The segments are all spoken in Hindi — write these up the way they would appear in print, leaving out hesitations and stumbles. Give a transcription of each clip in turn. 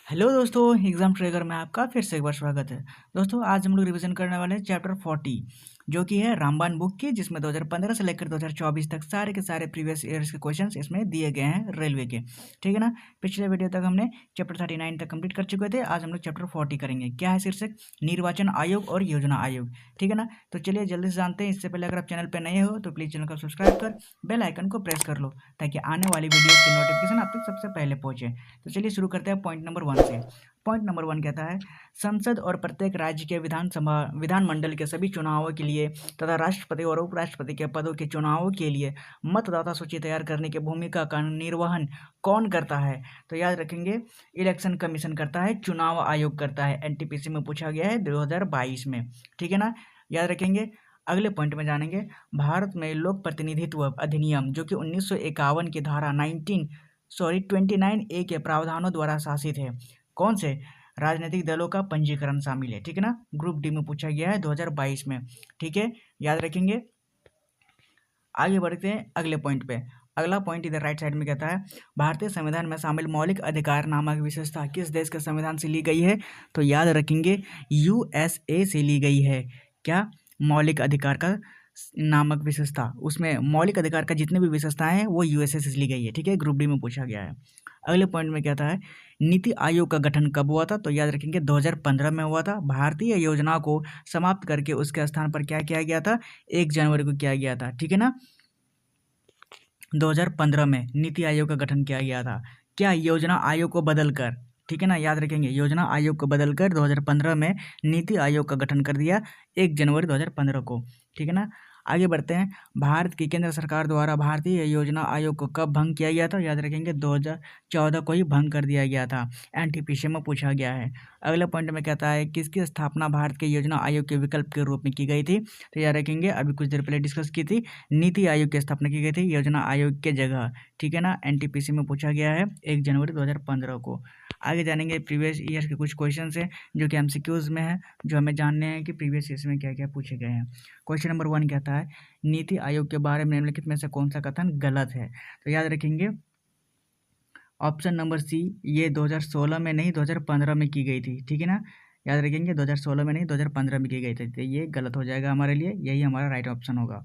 हेलो दोस्तों, एग्जाम ट्रैकर में आपका फिर से एक बार स्वागत है। दोस्तों, आज हम लोग रिवीजन करने वाले हैं चैप्टर 40 जो कि है रामबाण बुक की, जिसमें 2015 से लेकर 2024 तक सारे के सारे प्रीवियस ईयर्स के क्वेश्चंस इसमें दिए गए हैं रेलवे के। ठीक है ना। पिछले वीडियो तक हमने चैप्टर 39 तक कंप्लीट कर चुके थे। आज हम लोग चैप्टर 40 करेंगे। क्या है शीर्षक? निर्वाचन आयोग और योजना आयोग। ठीक है ना। तो चलिए जल्दी से जानते हैं। इससे पहले अगर आप चैनल पर नए हो तो प्लीज़ चैनल को सब्सक्राइब कर बेल आइकन को प्रेस कर लो, ताकि आने वाली वीडियो की नोटिफिकेशन आप तक सबसे पहले पहुंचे। तो चलिए शुरू करते हैं पॉइंट नंबर 1 से। पॉइंट नंबर 1 कहता है, संसद और प्रत्येक राज्य के विधानमंडल के सभी चुनावों के लिए तथा राष्ट्रपति और उपराष्ट्रपति के पदों के चुनावों के लिए मतदाता सूची तैयार करने की भूमिका का निर्वहन कौन करता है? तो याद रखेंगे, इलेक्शन कमीशन करता है, चुनाव आयोग करता है। एनटीपीसी में पूछा गया है 2022 में। ठीक है ना, याद रखेंगे। अगले पॉइंट में जानेंगे, भारत में लोक प्रतिनिधित्व अधिनियम जो कि 1951 की धारा 29A के प्रावधानों द्वारा शासित है। कौन से? राजनीतिक दलों का पंजीकरण शामिल है। ठीक है ना, ग्रुप डी में पूछा गया है 2022 में। ठीक है, याद रखेंगे। आगे बढ़ते हैं अगले पॉइंट पे। अगला पॉइंट इधर राइट साइड में कहता है, भारतीय संविधान में शामिल मौलिक अधिकार नामक विशेषता किस देश के संविधान से ली गई है? तो याद रखेंगे, यूएसए से ली गई है। क्या? मौलिक अधिकार का नामक विशेषता, उसमें मौलिक अधिकार का जितने भी विशेषताएं हैं वो यूएसए से ली गई है। ठीक है, ग्रुप डी में पूछा गया है। अगले पॉइंट में कहता है, नीति आयोग का गठन कब हुआ था? तो याद रखेंगे 2015 में हुआ था। भारतीय योजना को समाप्त करके उसके स्थान पर क्या किया गया था? 1 जनवरी को किया गया था। ठीक है ना, 2015 में नीति आयोग का गठन किया गया था। क्या? योजना आयोग को बदलकर। ठीक है ना, याद रखेंगे, योजना आयोग को बदलकर 2015 में नीति आयोग का गठन कर दिया 1 जनवरी 2015 को। ठीक है ना, आगे बढ़ते हैं। भारत की केंद्र सरकार द्वारा भारतीय योजना आयोग को कब भंग किया गया था? याद रखेंगे 2014 को ही भंग कर दिया गया था। एनटीपीसी में पूछा गया है। अगले पॉइंट में कहता है, किसकी स्थापना भारत के योजना आयोग के विकल्प के रूप में की गई थी? तो याद रखेंगे, अभी कुछ देर पहले डिस्कस की थी, नीति आयोग की स्थापना की गई थी योजना आयोग के जगह। ठीक है ना, एनटीपीसी में पूछा गया है 1 जनवरी 2015 को। आगे जानेंगे, प्रीवियस ईयर के कुछ क्वेश्चन हैं जो कि एमसीक्यूज में है, जो हमें जानने हैं कि प्रीवियस ईयर में क्या क्या पूछे गए हैं। क्वेश्चन नंबर 1 कहता है, नीति आयोग के बारे में निम्नलिखित में से कौन सा कथन गलत है? तो याद रखेंगे, ऑप्शन नंबर सी, ये 2016 में नहीं 2015 में की गई थी। ठीक है ना, याद रखेंगे 2016 में नहीं 2015 में की गई थी। तो ये गलत हो जाएगा हमारे लिए, यही हमारा राइट ऑप्शन होगा।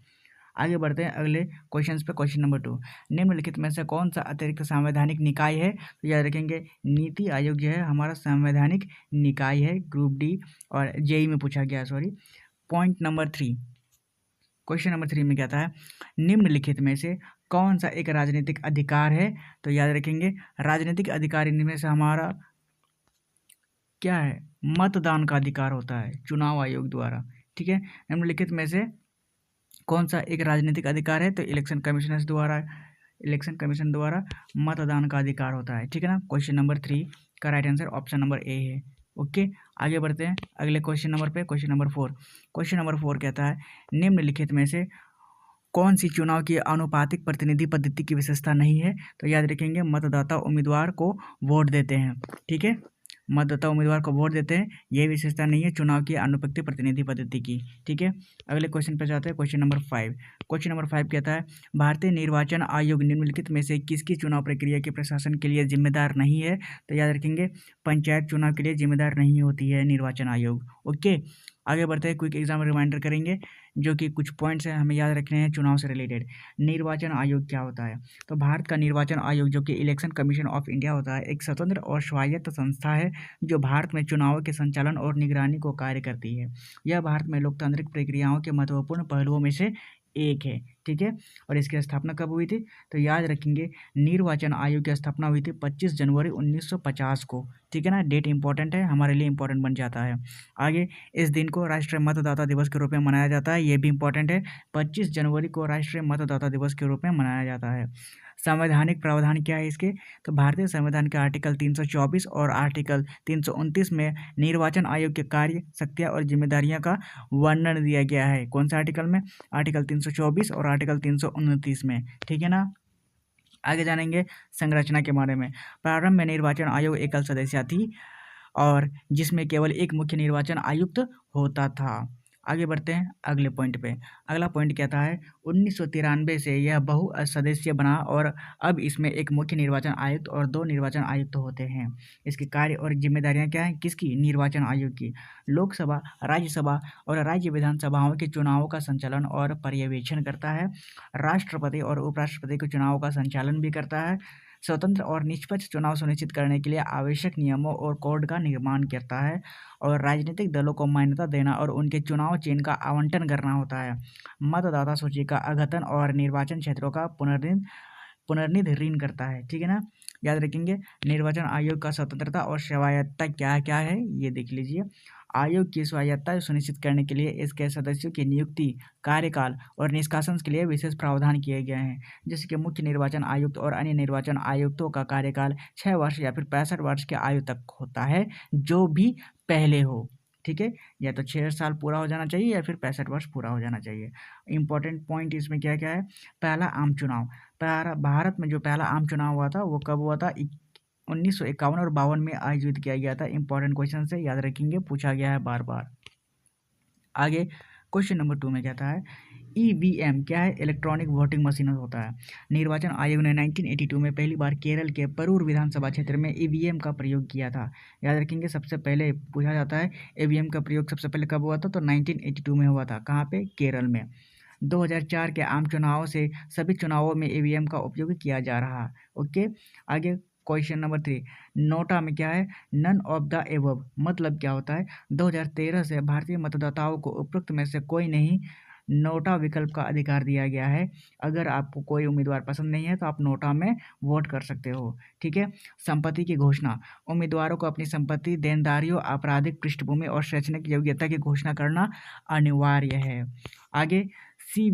आगे बढ़ते हैं अगले क्वेश्चंस पे। क्वेश्चन नंबर 2, निम्नलिखित में से कौन सा अतिरिक्त संवैधानिक निकाय है? तो याद रखेंगे, नीति आयोग जो है हमारा संवैधानिक निकाय है, ग्रुप डी और जेई में पूछा गया, sorry. Point number 3, question number 3 में कहता है, निम्नलिखित में से कौन सा एक राजनीतिक अधिकार है? तो याद रखेंगे, राजनीतिक अधिकार इनमें से हमारा क्या है? मतदान का अधिकार होता है चुनाव आयोग द्वारा। ठीक है, निम्नलिखित में से कौन सा एक राजनीतिक अधिकार है? तो इलेक्शन कमीशन द्वारा मतदान का अधिकार होता है। ठीक है ना, क्वेश्चन नंबर 3 का right answer option number A है। ओके, आगे बढ़ते हैं अगले क्वेश्चन नंबर पे। क्वेश्चन नंबर 4, क्वेश्चन नंबर 4 कहता है, निम्नलिखित में से कौन सी चुनाव की आनुपातिक प्रतिनिधि पद्धति की विशेषता नहीं है? तो याद रखेंगे, मतदाता उम्मीदवार को वोट देते हैं। ठीक है, मतदाता उम्मीदवार को वोट देते हैं, यह विशेषता नहीं है चुनाव की आनुपातिक प्रतिनिधि पद्धति की। ठीक है, अगले क्वेश्चन पे जाते हैं। क्वेश्चन नंबर 5, क्वेश्चन नंबर 5 कहता है, भारतीय निर्वाचन आयोग निम्नलिखित में से किसकी चुनाव प्रक्रिया के प्रशासन के लिए जिम्मेदार नहीं है? तो याद रखेंगे, पंचायत चुनाव के लिए जिम्मेदार नहीं होती है निर्वाचन आयोग। ओके, आगे बढ़ते हैं, क्विक एग्जाम रिमाइंडर करेंगे, जो कि कुछ पॉइंट्स हैं हमें याद रखने हैं चुनाव से रिलेटेड। निर्वाचन आयोग क्या होता है? तो भारत का निर्वाचन आयोग, जो कि इलेक्शन कमीशन ऑफ इंडिया होता है, एक स्वतंत्र और स्वायत्त संस्था है जो भारत में चुनावों के संचालन और निगरानी को कार्य करती है। यह भारत में लोकतांत्रिक प्रक्रियाओं के महत्वपूर्ण पहलुओं में से एक है। ठीक है, और इसकी स्थापना कब हुई थी? तो याद रखेंगे, निर्वाचन आयोग की स्थापना हुई थी 25 जनवरी 1950 को। ठीक है ना, डेट इंपॉर्टेंट है, हमारे लिए इंपॉर्टेंट बन जाता है। आगे, इस दिन को राष्ट्रीय मतदाता दिवस के रूप में मनाया जाता है, ये भी इंपॉर्टेंट है। 25 जनवरी को राष्ट्रीय मतदाता दिवस के रूप में मनाया जाता है। संवैधानिक प्रावधान क्या है इसके? तो भारतीय संविधान के आर्टिकल 324 और आर्टिकल 329 में निर्वाचन आयोग के कार्य, शक्तियाँ और जिम्मेदारियां का वर्णन दिया गया है। कौन सा आर्टिकल में? आर्टिकल 324 और आर्टिकल 329 में। ठीक है ना, आगे जानेंगे संरचना के बारे में। प्रारंभ में निर्वाचन आयोग एकल सदस्य थी और जिसमें केवल एक मुख्य निर्वाचन आयुक्त होता था। आगे बढ़ते हैं अगले पॉइंट पे। अगला पॉइंट कहता है 1993 से यह बहुसदस्यीय बना और अब इसमें एक मुख्य निर्वाचन आयुक्त और 2 निर्वाचन आयुक्त होते हैं। इसके कार्य और जिम्मेदारियां क्या हैं? किसकी? निर्वाचन आयोग की। लोकसभा, राज्यसभा और राज्य विधानसभाओं के चुनावों का संचालन और पर्यवेक्षण करता है। राष्ट्रपति और उपराष्ट्रपति के चुनावों का संचालन भी करता है। स्वतंत्र और निष्पक्ष चुनाव सुनिश्चित करने के लिए आवश्यक नियमों और कोड का निर्माण करता है और राजनीतिक दलों को मान्यता देना और उनके चुनाव चिन्ह का आवंटन करना होता है। मतदाता सूची का अद्यतन और निर्वाचन क्षेत्रों का पुनर्निर्धारण करता है। ठीक है ना, याद रखेंगे। निर्वाचन आयोग का स्वतंत्रता और स्वायत्तता क्या क्या है ये देख लीजिए। आयोग की स्वायत्तता सुनिश्चित करने के लिए इसके सदस्यों की नियुक्ति, कार्यकाल और निष्कासन के लिए विशेष प्रावधान किए गए हैं। जैसे कि मुख्य निर्वाचन आयुक्त और अन्य निर्वाचन आयुक्तों का कार्यकाल 6 वर्ष या फिर 65 वर्ष के आयु तक होता है, जो भी पहले हो। ठीक है, या तो 6 साल पूरा हो जाना चाहिए या फिर 65 वर्ष पूरा हो जाना चाहिए। इंपॉर्टेंट पॉइंट इसमें क्या क्या है? पहला आम चुनाव। भारत में जो पहला आम चुनाव हुआ था वो कब हुआ था? 1951 और 52 में आयोजित किया गया था। इंपॉर्टेंट क्वेश्चन से याद रखेंगे, पूछा गया है बार बार। आगे क्वेश्चन नंबर 2 में कहता है ईवीएम क्या है? इलेक्ट्रॉनिक वोटिंग मशीन होता है। निर्वाचन आयोग ने 1982 में पहली बार केरल के परूर विधानसभा क्षेत्र में ईवीएम का प्रयोग किया था। याद रखेंगे, सबसे पहले पूछा जाता है ईवीएम का प्रयोग सबसे पहले कब हुआ था? तो 1982 में हुआ था। कहाँ पे? केरल में। 2004 के आम चुनाव से सभी चुनावों में ईवीएम का उपयोग किया जा रहा है। ओके, आगे क्वेश्चन नंबर 3। नोटा में क्या है? नन ऑफ द एबव मतलब क्या होता है? 2013 से भारतीय मतदाताओं को उपरोक्त में से कोई नहीं नोटा विकल्प का अधिकार दिया गया है। अगर आपको कोई उम्मीदवार पसंद नहीं है तो आप नोटा में वोट कर सकते हो। ठीक है। संपत्ति की घोषणा। उम्मीदवारों को अपनी संपत्ति, देनदारियों, आपराधिक पृष्ठभूमि और शैक्षणिक योग्यता की घोषणा करना अनिवार्य है। आगे सी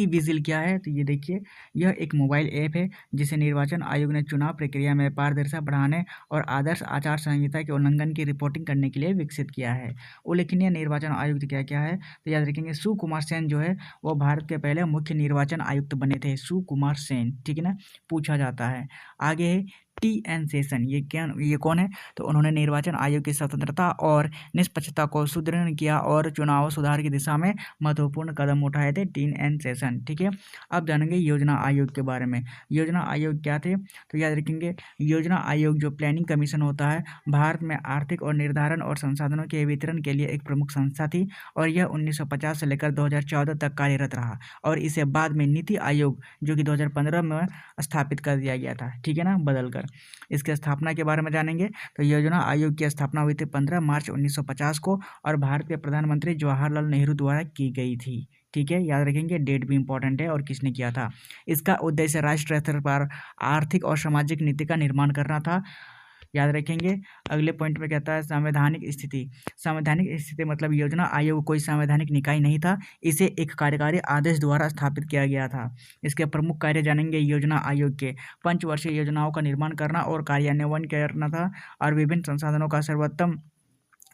विजिल क्या है? तो ये देखिए, यह एक मोबाइल ऐप है जिसे निर्वाचन आयोग ने चुनाव प्रक्रिया में पारदर्शिता बढ़ाने और आदर्श आचार संहिता के उल्लंघन की रिपोर्टिंग करने के लिए विकसित किया है। उल्लेखनीय निर्वाचन आयुक्त क्या क्या है? तो याद रखेंगे, सुकुमार सेन जो है वो भारत के पहले मुख्य निर्वाचन आयुक्त बने थे, सुकुमार सेन। ठीक है ना, पूछा जाता है। आगे है TN सेशन। ये कौन है? तो उन्होंने निर्वाचन आयोग की स्वतंत्रता और निष्पक्षता को सुदृढ़ किया और चुनाव सुधार की दिशा में महत्वपूर्ण कदम उठाए थे। TN session. ठीक है, अब जानेंगे योजना आयोग के बारे में। योजना आयोग क्या थे? तो याद रखेंगे, योजना आयोग जो प्लानिंग कमीशन होता है, भारत में आर्थिक और निर्धारण और संसाधनों के वितरण के लिए एक प्रमुख संस्था थी और यह 1950 से लेकर 2014 तक कार्यरत रहा और इसे बाद में नीति आयोग जो कि 2015 में स्थापित कर दिया गया था। ठीक है ना, बदल कर। इसकी स्थापना के बारे में जानेंगे। तो योजना आयोग की स्थापना हुई थी 15 मार्च 1950 को और भारत के प्रधानमंत्री जवाहरलाल नेहरू द्वारा की गई थी। ठीक है, याद रखेंगे, डेट भी इंपॉर्टेंट है और किसने किया था। इसका उद्देश्य राष्ट्रीय स्तर पर आर्थिक और सामाजिक नीति का निर्माण करना था। याद रखेंगे। अगले पॉइंट में कहता है संवैधानिक स्थिति। संवैधानिक स्थिति मतलब योजना आयोग कोई संवैधानिक निकाय नहीं था, इसे एक कार्यकारी आदेश द्वारा स्थापित किया गया था। इसके प्रमुख कार्य जानेंगे। योजना आयोग के पंचवर्षीय योजनाओं का निर्माण करना और कार्यान्वयन करना था और विभिन्न संसाधनों का सर्वोत्तम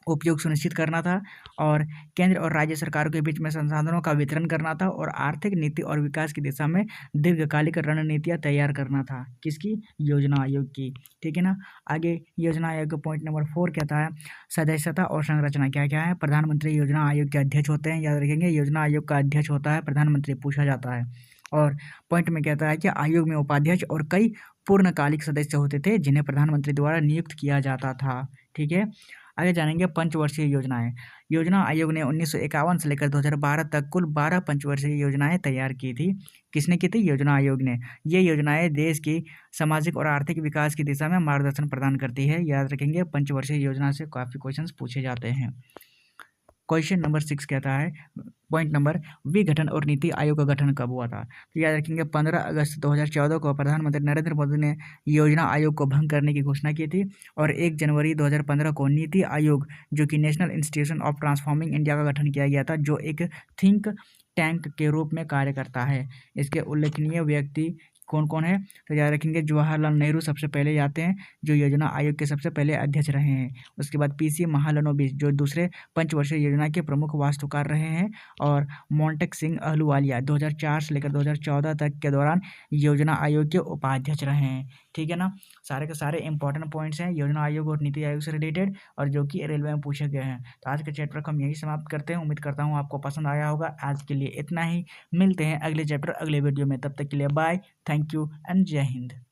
उपयोग सुनिश्चित करना था और केंद्र और राज्य सरकारों के बीच में संसाधनों का वितरण करना था और आर्थिक नीति और विकास की दिशा में दीर्घकालिक रणनीतियां तैयार करना था। किसकी? योजना आयोग की। ठीक है ना, आगे योजना आयोग का पॉइंट नंबर 4 कहता है सदस्यता और संरचना क्या क्या है? प्रधानमंत्री योजना आयोग के अध्यक्ष होते हैं। याद रखेंगे, योजना आयोग का अध्यक्ष होता है प्रधानमंत्री, पूछा जाता है। और पॉइंट में कहता है कि आयोग में उपाध्यक्ष और कई पूर्णकालिक सदस्य होते थे जिन्हें प्रधानमंत्री द्वारा नियुक्त किया जाता था। ठीक है, आगे जानेंगे पंचवर्षीय योजनाएं। योजना आयोग ने 1951 से लेकर 2012 तक कुल 12 पंचवर्षीय योजनाएं तैयार की थी। किसने की थी? योजना आयोग ने। ये योजनाएं देश की सामाजिक और आर्थिक विकास की दिशा में मार्गदर्शन प्रदान करती है। याद रखेंगे, पंचवर्षीय योजना से काफ़ी क्वेश्चंस पूछे जाते हैं। क्वेश्चन नंबर 6 कहता है पॉइंट नंबर विघटन और नीति आयोग का गठन कब हुआ था? तो याद रखेंगे 15 अगस्त 2014 को प्रधानमंत्री नरेंद्र मोदी ने योजना आयोग को भंग करने की घोषणा की थी और 1 जनवरी 2015 को नीति आयोग जो कि national institution of transforming India का गठन किया गया था, जो एक थिंक टैंक के रूप में कार्य करता है। इसके उल्लेखनीय व्यक्ति कौन कौन है, तो याद रखेंगे जवाहरलाल नेहरू सबसे पहले आते हैं, जो योजना आयोग के सबसे पहले अध्यक्ष रहे हैं। उसके बाद पीसी महालनोबिस जो दूसरे पंचवर्षीय योजना के प्रमुख वास्तुकार रहे हैं, और मोंटेक सिंह अहलूवालिया 2004 से लेकर 2014 तक के दौरान योजना आयोग के उपाध्यक्ष रहे हैं। ठीक है ना, सारे के सारे इंपॉर्टेंट पॉइंट्स हैं योजना आयोग और नीति आयोग से रिलेटेड, और जो कि रेलवे में पूछे गए हैं। तो आज के चैप्टर को हम यही समाप्त करते हैं। उम्मीद करता हूँ आपको पसंद आया होगा। आज के लिए इतना ही, मिलते हैं अगले चैप्टर अगले वीडियो में, तब तक के लिए बाय, थैंक यू एंड जय हिंद।